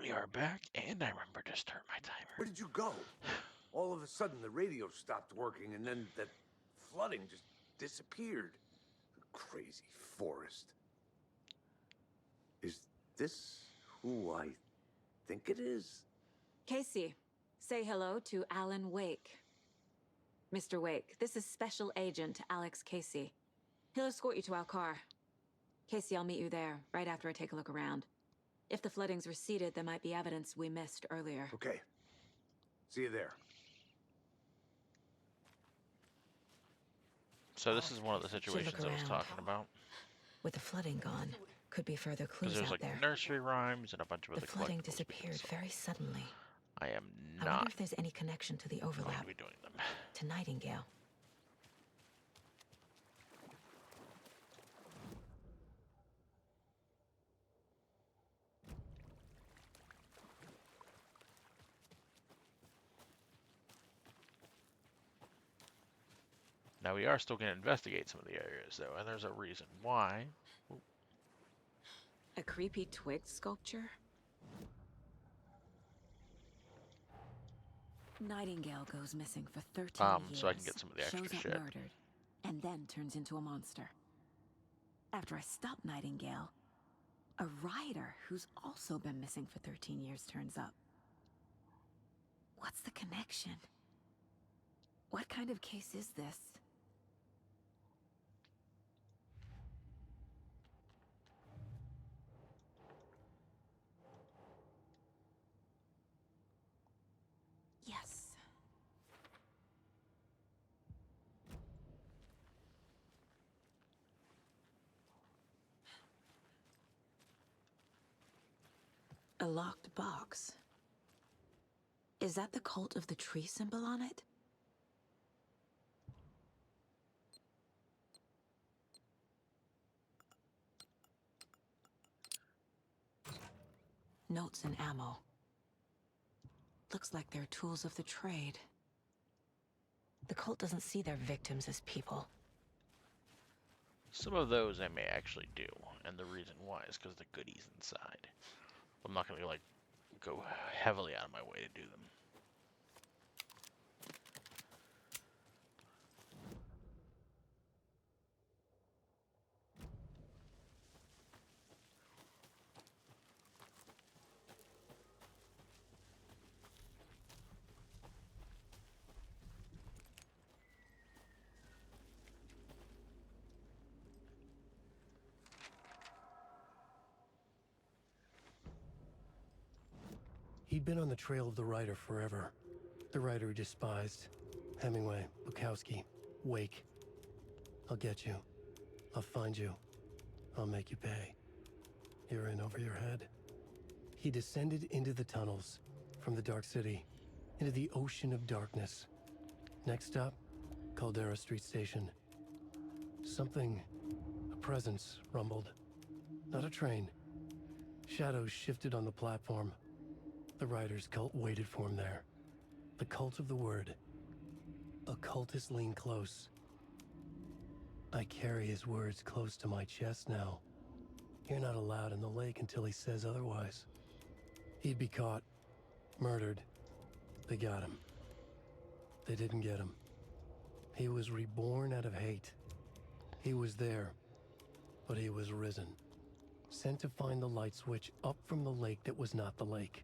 we are back, and I remember to start my timer. Where did you go? All of a sudden, the radio stopped working, and then that flooding just disappeared. Crazy forest. Is this who I think it is? Casey, say hello to Alan Wake. Mr. Wake, this is Special Agent Alex Casey. He'll escort you to our car. Casey, I'll meet you there, right after I take a look around. If the flooding's receded, there might be evidence we missed earlier. Okay. See you there. So this is one of the situations I was talking about. With the flooding gone, could be further clues There's out like there. nursery rhymes and a bunch of other The flooding collectibles disappeared very suddenly. I am I wonder not if there's any connection to the going overlap to be doing them. to Nightingale. Now we are still going to investigate some of the areas though, and there's a reason why. A creepy twig sculpture? Nightingale goes missing for 13 years. So I can get some of the extra shows up shit. murdered, and then turns into a monster. After I stop Nightingale, a rider who's also been missing for 13 years turns up. What's the connection? What kind of case is this? Yes. A locked box. Is that the cult of the tree symbol on it? Notes and ammo. Looks like they're tools of the trade. The cult doesn't see their victims as people. Some of those I may actually do, and the reason why is because the goodies inside. I'm not going to like go heavily out of my way to do them. He'd been on the trail of the writer forever. The writer he despised. Hemingway, Bukowski, Wake. I'll get you. I'll find you. I'll make you pay. You're in over your head. He descended into the tunnels, from the Dark City, into the ocean of darkness. Next stop, Caldera Street Station. Something, a presence, rumbled. Not a train. Shadows shifted on the platform. The writer's cult waited for him there. The cult of the word. Occultists lean close. I carry his words close to my chest now. You're not allowed in the lake until he says otherwise. He'd be caught, murdered. They got him. They didn't get him. He was reborn out of hate. He was there, but he was risen. Sent to find the light switch up from the lake that was not the lake.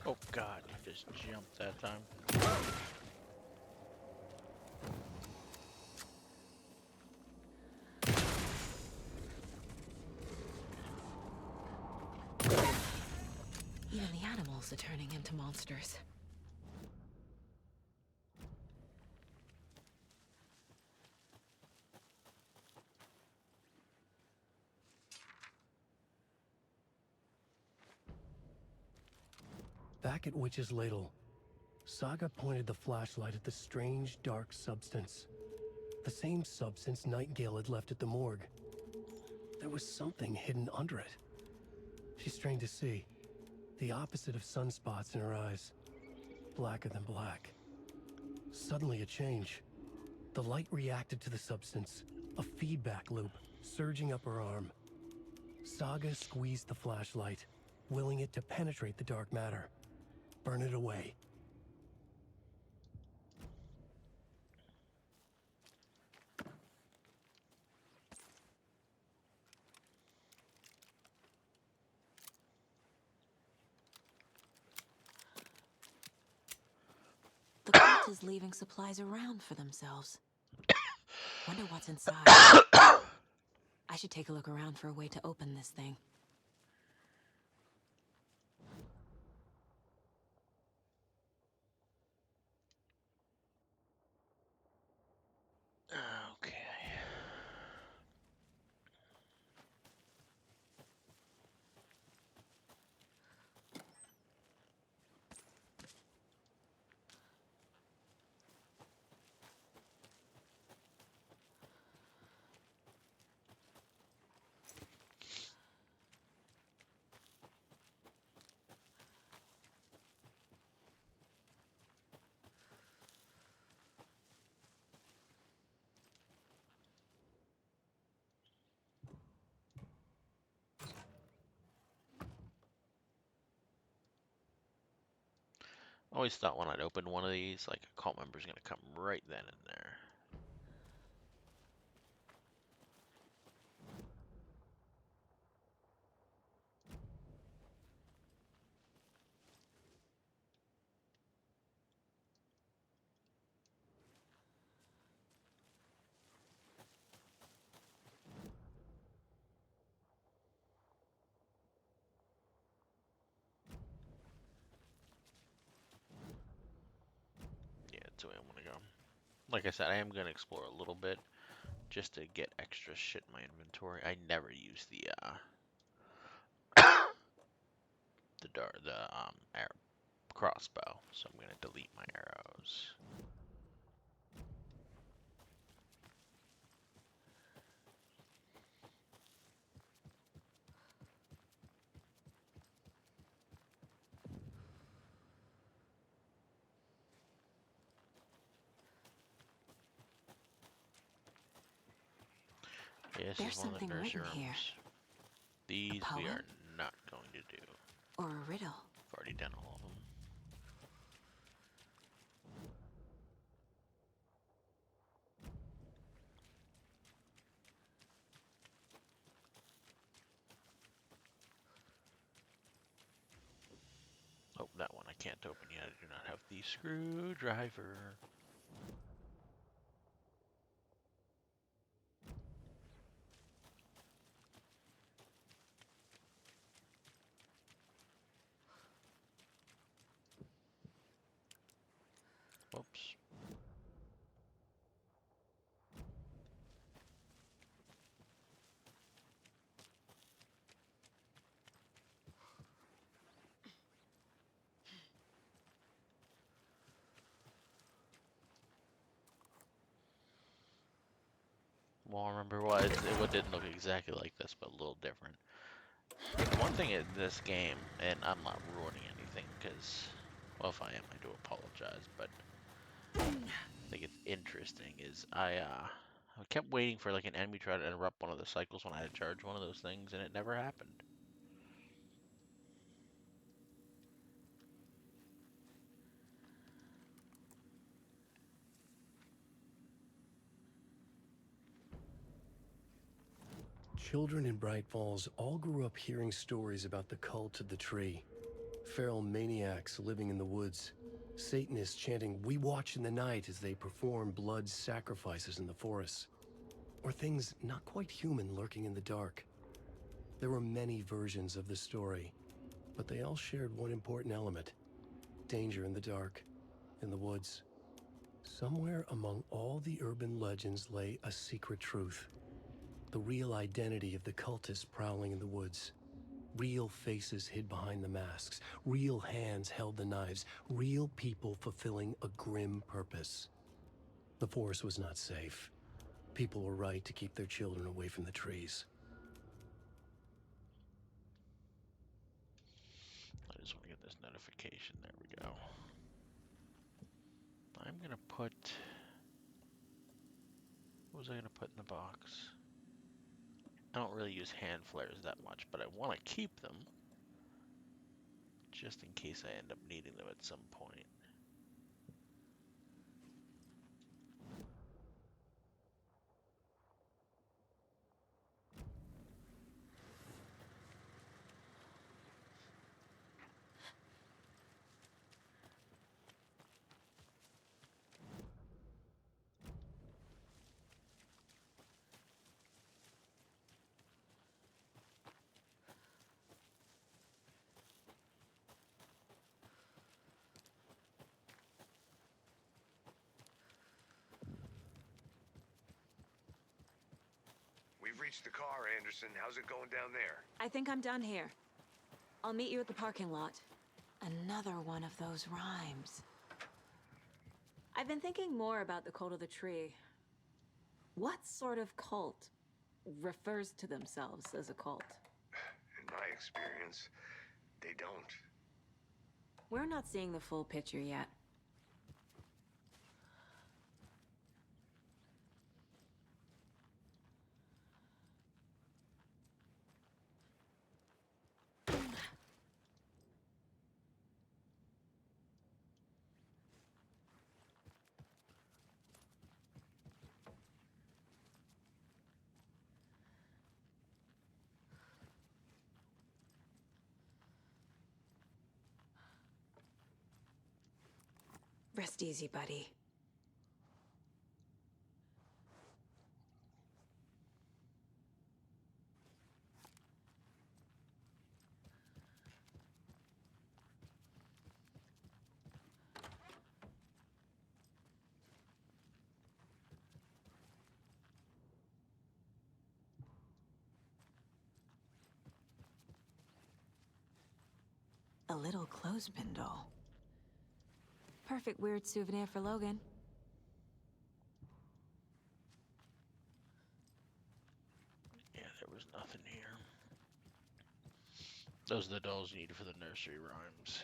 Oh god, you just jumped that time. Even the animals are turning into monsters. Back at Witch's Ladle, Saga pointed the flashlight at the strange, dark substance. The same substance Nightingale had left at the morgue. There was something hidden under it. She strained to see. The opposite of sunspots in her eyes. Blacker than black. Suddenly a change. The light reacted to the substance. A feedback loop, surging up her arm. Saga squeezed the flashlight, willing it to penetrate the dark matter. Burn it away. The cult is leaving supplies around for themselves. Wonder what's inside. I should take a look around for a way to open this thing. Okay. I always thought when I'd open one of these, like a cult member's gonna come right then and there. Yeah, that's the way I want to go. Like I said, I am gonna explore a little bit just to get extra shit in my inventory. I never use the arrow crossbow, so I'm gonna delete my arrows. Yeah, this There's is one of the something nursery written here. rooms. These we poem? are not going to do. Or a riddle. I've already done all of them. Oh, that one I can't open yet. I do not have the screwdriver. Whoops. Well, remember what didn't look exactly like this, but a little different. One thing in this game, and I'm not ruining anything, because, well, if I am, I do apologize, but I think it's interesting, is I kept waiting for, like, an enemy to try to interrupt one of the cycles when I had to charge one of those things, and it never happened. Children in Bright Falls all grew up hearing stories about the cult of the tree. Feral maniacs living in the woods. Satanists chanting, "We watch in the night," as they perform blood sacrifices in the forests. Or things not quite human lurking in the dark. There were many versions of the story, but they all shared one important element. Danger in the dark, in the woods. Somewhere among all the urban legends lay a secret truth. The real identity of the cultists prowling in the woods. Real faces hid behind the masks. Real hands held the knives. Real people fulfilling a grim purpose. The forest was not safe. People were right to keep their children away from the trees. I just want to get this notification. There we go. I'm gonna put... What was I gonna put in the box? I don't really use hand flares that much, but I want to keep them. Just in case I end up needing them at some point. We've reached the car, Anderson. How's it going down there? I think I'm done here. I'll meet you at the parking lot. Another one of those rhymes. I've been thinking more about the cult of the tree. What sort of cult refers to themselves as a cult? In my experience, they don't. We're not seeing the full picture yet. Rest easy, buddy. A little clothespin doll. Perfect weird souvenir for Logan. Yeah, there was nothing here. Those are the dolls you need for the nursery rhymes.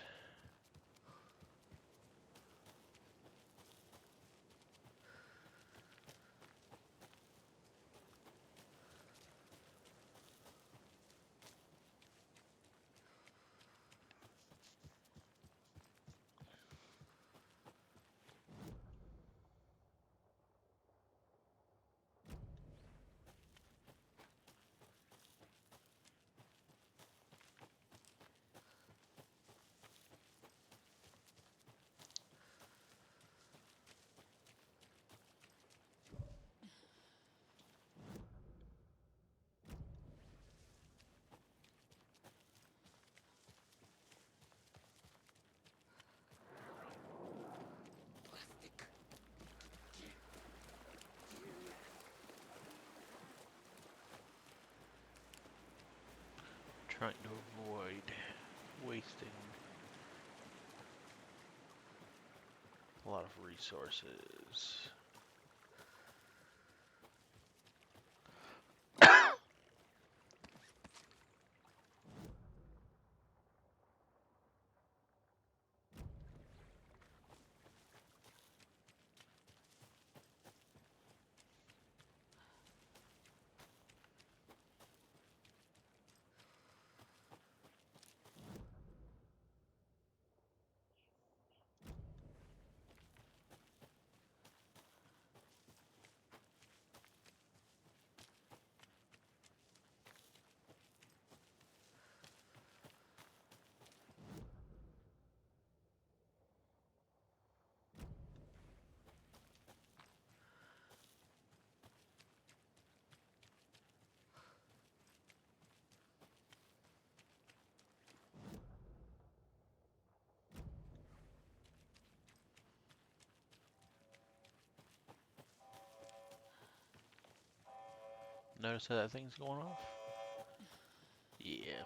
Trying to avoid wasting a lot of resources. Notice how that thing's going off? Yeah.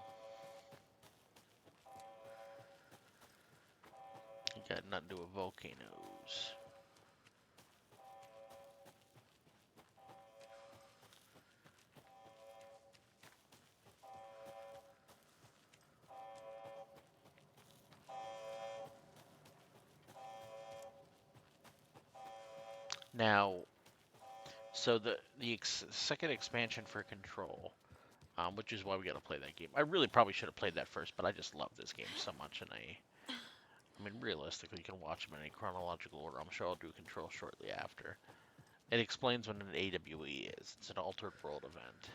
not do a volcanoes. Now, so the second expansion for Control, which is why we got to play that game. I really probably should have played that first, but I just love this game so much, and I mean, realistically, you can watch them in a chronological order. I'm sure I'll do Control shortly after. It explains what an AWE is. It's an altered world event.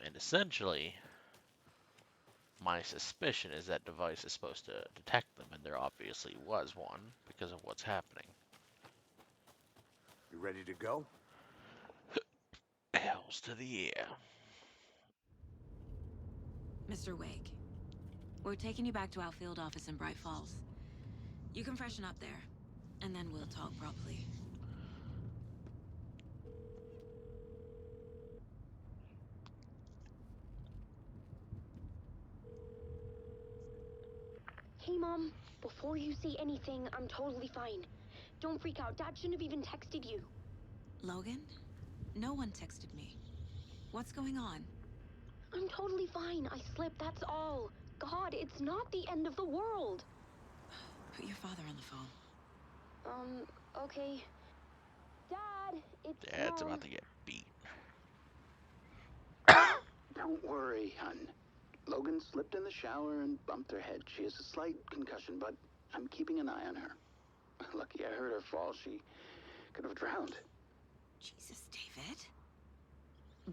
And essentially, my suspicion is that device is supposed to detect them, and there obviously was one because of what's happening. You ready to go? Hells to the yeah. Mr. Wake, we're taking you back to our field office in Bright Falls. You can freshen up there, and then we'll talk properly. Hey, Mom. Before you say anything, I'm totally fine. Don't freak out. Dad shouldn't have even texted you. Logan? No one texted me. What's going on? I'm totally fine. I slipped, that's all. God, it's not the end of the world. Put your father on the phone. Okay. Dad, it's Dad's Mom. about to get beat. Don't worry, hun. Logan slipped in the shower and bumped her head. She has a slight concussion, but I'm keeping an eye on her. Lucky I heard her fall. She could have drowned. Jesus, David.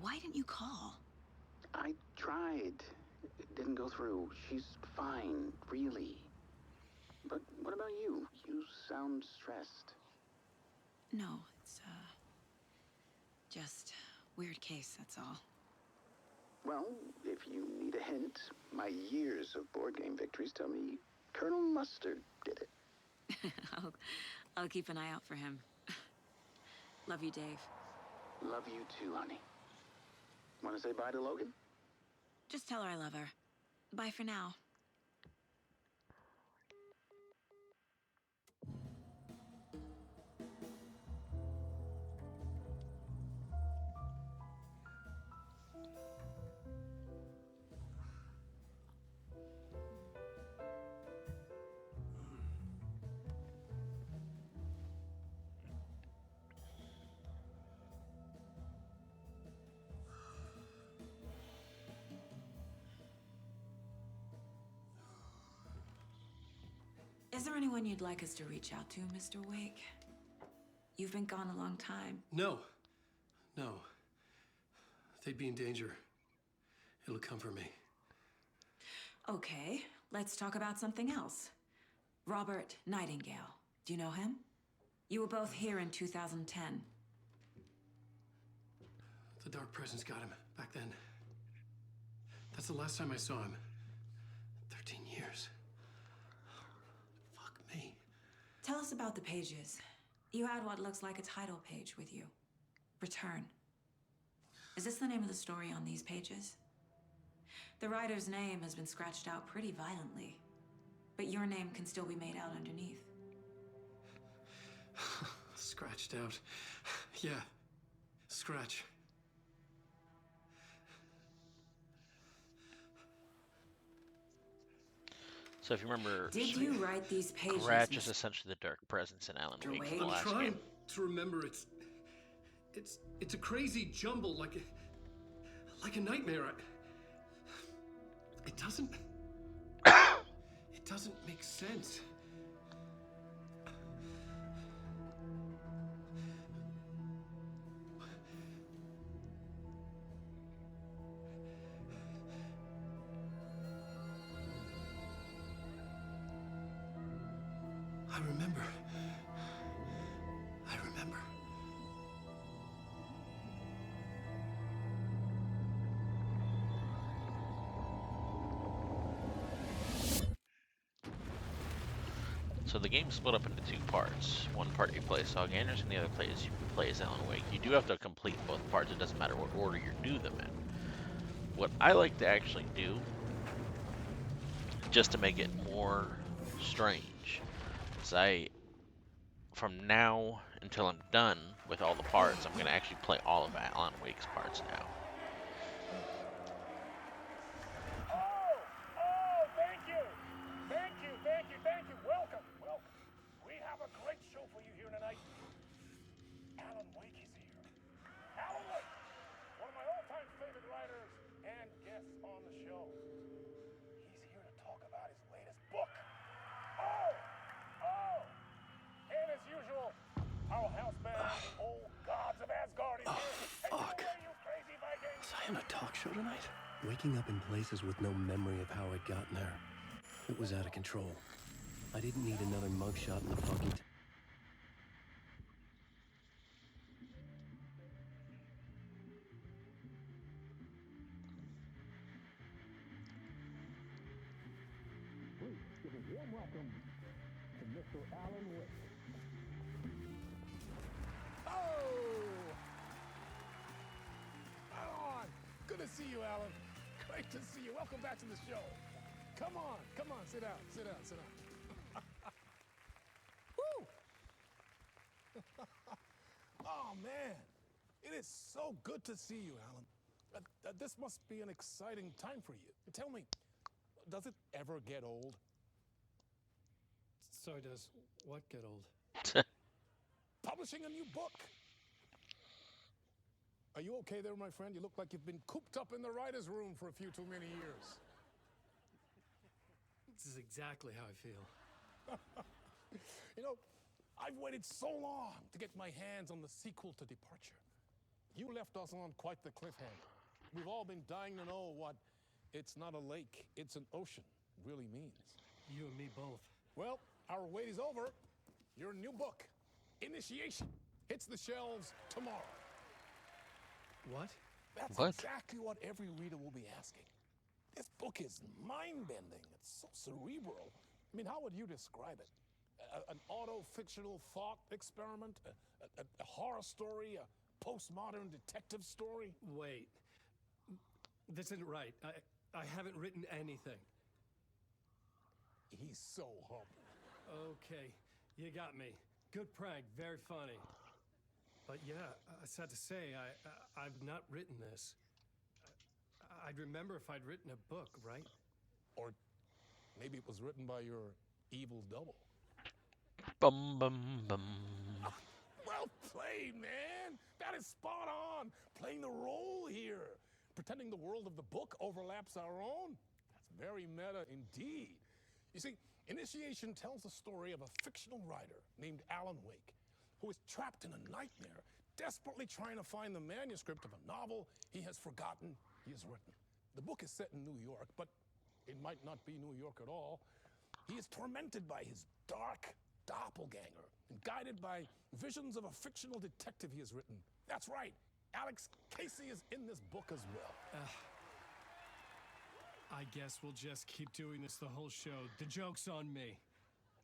Why didn't you call? I tried. It didn't go through. She's fine, really. But what about you? You sound stressed. No, it's, just weird case, that's all. Well, if you need a hint, my years of board game victories tell me Colonel Mustard did it. I'll keep an eye out for him. Love you, Dave. Love you too, honey. Want to say bye to Logan? Just tell her I love her. Bye for now. Is there anyone you'd like us to reach out to, Mr. Wake? You've been gone a long time. No. No. They'd be in danger. It'll come for me. Okay, let's talk about something else. Robert Nightingale. Do you know him? You were both here in 2010. The Dark Presence got him back then. That's the last time I saw him. 13 years. Fuck me. Tell us about the pages. You had what looks like a title page with you. Return. Is this the name of the story on these pages? The writer's name has been scratched out pretty violently, but your name can still be made out underneath. Scratched out. Yeah. Scratch. So if you remember, Did you write these pages? Scratch is essentially the Dark Presence in Alan Wake from the I'm last trying game. to remember. It's a crazy jumble, like a nightmare. It doesn't make sense. I remember. So the game's split up into two parts. One part you play as Saul Anderson, and the other place you play as Alan Wake. You do have to complete both parts. It doesn't matter what order you do them in. What I like to actually do, just to make it more strange, Because from now until I'm done with all the parts, I'm gonna actually play all of Alan Wake's parts now. Oh, thank you. Thank you, thank you, thank you. Welcome, welcome. We have a great show for you here tonight. Alan Wake is here. Alan Wake, one of my all-time favorite writers and guests on the show. He's here to talk about his latest book. Oh, and as usual, our house band, the old gods of Asgard, is here. Hey, fuck. you away, you crazy Vikings? Was I on a talk show tonight? Waking up in places with no memory of how I'd gotten there. It was out of control. I didn't need another mugshot in the fucking... Oh! Alan! Good to see you, Alan. Great to see you. Welcome back to the show. Come on, sit down, sit down, sit down. Woo! Oh, man. It is so good to see you, Alan. This must be an exciting time for you. Tell me, does it ever get old? So does what get old? Publishing a new book. Are you okay there, my friend? You look like you've been cooped up in the writer's room for a few too many years. This is exactly how I feel. You know, I've waited so long to get my hands on the sequel to Departure. You left us on quite the cliffhanger. We've all been dying to know what "it's not a lake, it's an ocean" really means. You and me both. Well, our wait is over. Your new book, Initiation, hits the shelves tomorrow. What? That's What? exactly what every reader will be asking. This book is mind-bending. It's so cerebral. I mean, how would you describe it? An auto-fictional thought experiment? A horror story? A postmodern detective story? Wait. This isn't right. I haven't written anything. He's so humble. Okay, you got me. Good prank, very funny. But yeah, sad to say, I've not written this. I'd remember if I'd written a book, right? Or maybe it was written by your evil double. Bum bum bum. Well played, man! That is spot on! Playing the role here. Pretending the world of the book overlaps our own. That's very meta indeed. You see, Initiation tells the story of a fictional writer named Alan Wake, who is trapped in a nightmare, desperately trying to find the manuscript of a novel he has forgotten he has written. The book is set in New York, but it might not be New York at all. He is tormented by his dark doppelganger and guided by visions of a fictional detective he has written. That's right, Alex Casey is in this book as well. I guess we'll just keep doing this the whole show. The joke's on me.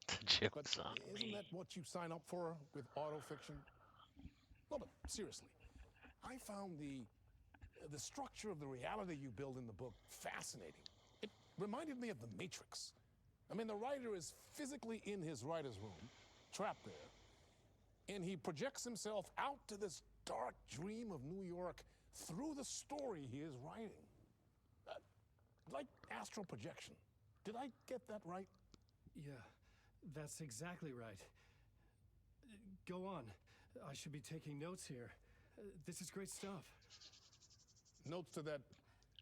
The But joke's on isn't me. that what you sign up for with autofiction? No, but seriously, I found the structure of the reality you build in the book fascinating. It reminded me of The Matrix. I mean, the writer is physically in his writer's room, trapped there, and he projects himself out to this dark dream of New York through the story he is writing. Like astral projection. Did I get that right? Yeah, that's exactly right. Go on. I should be taking notes here. This is great stuff. Notes to that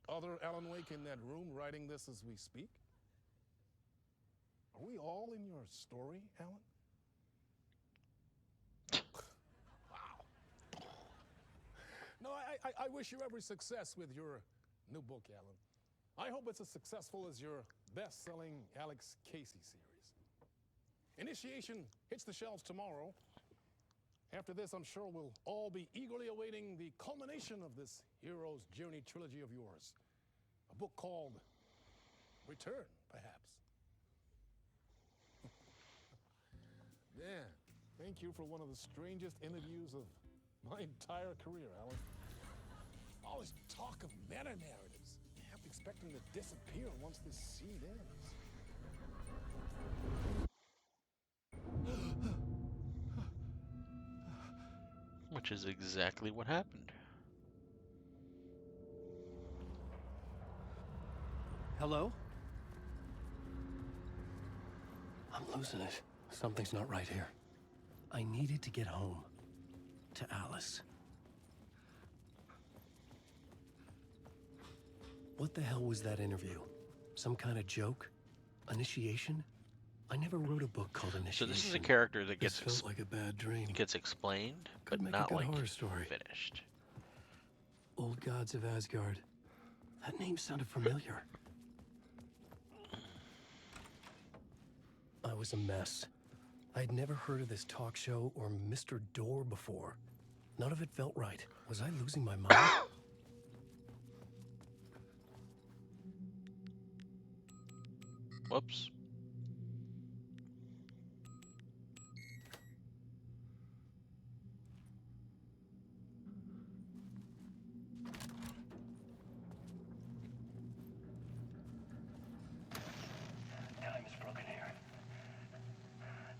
other Alan Wake in that room writing this as we speak? Are we all in your story, Alan? Wow. No, I wish you every success with your new book, Alan. I hope it's as successful as your best-selling Alex Casey series. Initiation hits the shelves tomorrow. After this, I'm sure we'll all be eagerly awaiting the culmination of this hero's journey trilogy of yours. A book called Return, perhaps. Man, thank you for one of the strangest interviews of my entire career, Alan. All this talk of meta-narratives. Half expecting to disappear once this scene ends. Which is exactly what happened. Hello? I'm losing it. Something's not right here. I needed to get home. To Alice. What the hell was that interview? Some kind of joke? Initiation? I never wrote a book called Initiation. So this is a character that This gets felt like a bad dream. gets explained, but Could make a not good like horror story. finished. Old Gods of Asgard. That name sounded familiar. I was a mess. I'd never heard of this talk show or Mr. Door before. None of it felt right. Was I losing my mind? Whoops. Time is broken here.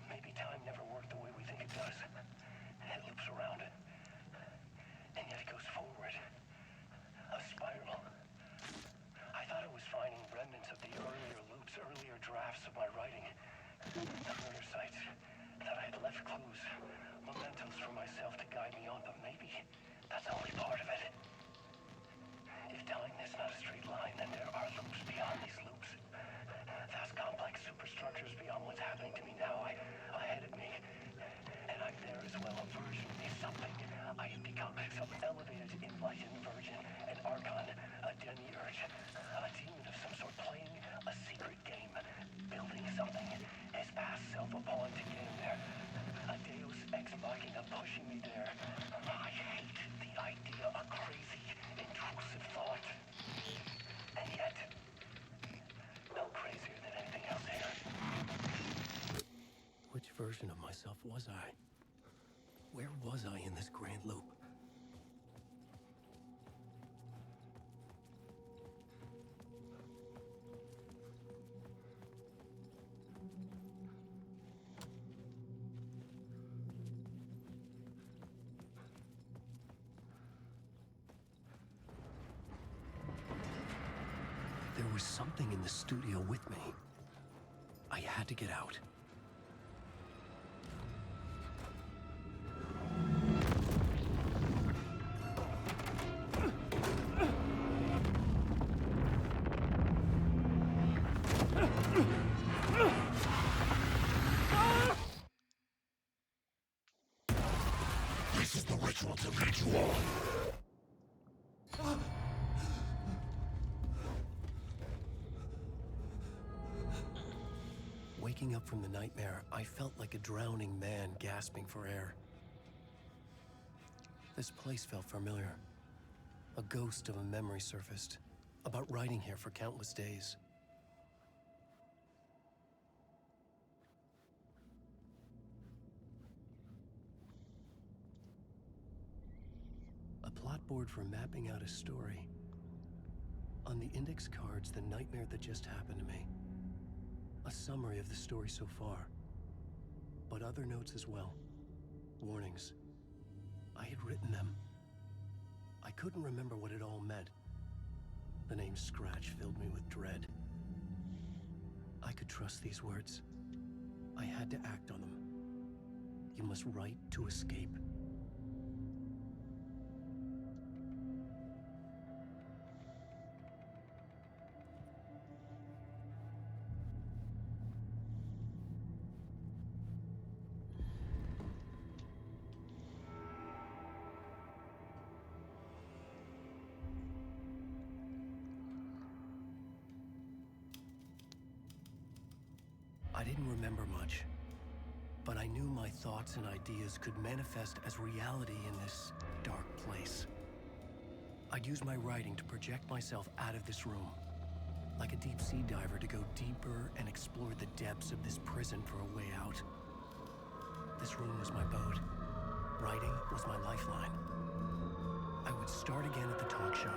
Maybe time never worked the way we think it does. It loops around, and yet it goes forward. A spiral. I thought I was finding remnants of the earlier loops, earlier drafts of my writing. The murder sites. That I had left clues, mementos for myself to guide me on, but maybe that's only part of it. If time is not a straight line, then there are loops beyond these loops. Vast complex superstructures beyond what's happening to me now, ahead of me. And I'm there as well, a version of something. I have become some elevated, enlightened virgin, an archon, a demiurge, a demon of some sort playing a secret game, building something, his past self a pawn to get him there. A deus ex machina pushing me there. I hate the idea, a crazy, intrusive thought. And yet, no crazier than anything else here. Which version of myself was I? Where was I in this grand loop? There was something in the studio with me. I had to get out. This is the ritual to lead you on. Waking up from the nightmare, I felt like a drowning man gasping for air. This place felt familiar. A ghost of a memory surfaced, about riding here for countless days. A plot board for mapping out a story. On the index cards, the nightmare that just happened to me. A summary of the story so far, but other notes as well. Warnings. I had written them. I couldn't remember what it all meant. The name Scratch filled me with dread. I could trust these words. I had to act on them. You must write to escape. I didn't remember much, but I knew my thoughts and ideas could manifest as reality in this dark place. I'd use my writing to project myself out of this room, like a deep-sea diver to go deeper and explore the depths of this prison for a way out. This room was my boat. Writing was my lifeline. I would start again at the talk show.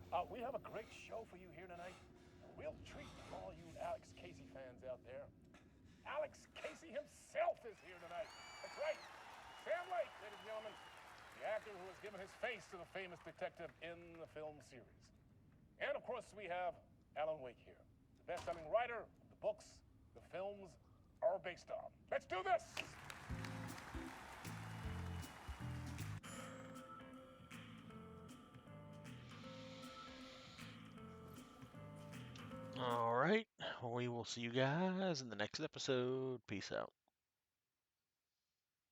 We have a great show for you here tonight. A real treat for all you Alex Casey fans out there. Alex Casey himself is here tonight. That's right. Sam Lake, ladies and gentlemen. The actor who has given his face to the famous detective in the film series. And of course, we have Alan Wake here, the best-selling writer of the books the films are based on. Let's do this! All right. We will see you guys in the next episode. Peace out.